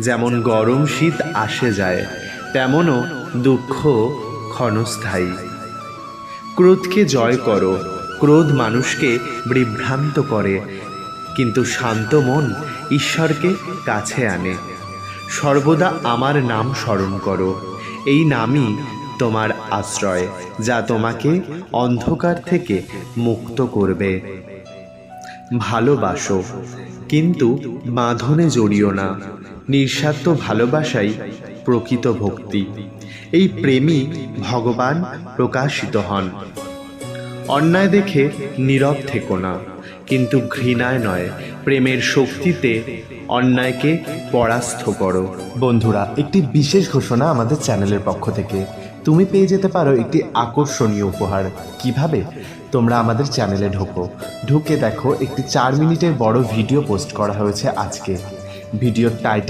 যেমন গরম শীত আসে যায়, তেমনও দুঃখ ক্ষণস্থায়ী। ক্রোধকে জয় করো। ক্রোধ মানুষকে বিভ্রান্ত করে, কিন্তু শান্ত মন ঈশ্বরকে কাছে আনে। সর্বদা আমার নাম স্মরণ করো। এই নামই তোমার আশ্রয়, যা তোমাকে অন্ধকার থেকে মুক্ত করবে। ভালোবাসো, কিন্তু বাঁধনে জড়িও না। নিঃস্বার্থ ভালোবাসাই প্রকৃত ভক্তি। এই প্রেমই ভগবান প্রকাশিত হন। অন্যায় দেখে নীরব থেকো না, কিন্তু ঘৃণায় নয়, প্রেমের শক্তিতে অন্যায়কে পরাস্ত করো। বন্ধুরা, একটি বিশেষ ঘোষণা আমাদের চ্যানেলের পক্ষ থেকে। তুমি পেয়ে যেতে পারো একটি আকর্ষণীয় উপহার। কিভাবে? তোমরা আমাদের চ্যানেলে ঢুকে দেখো, একটি 4 মিনিটের বড় ভিডিও পোস্ট করা হয়েছে আজকে। ভিডিওর টাইটেল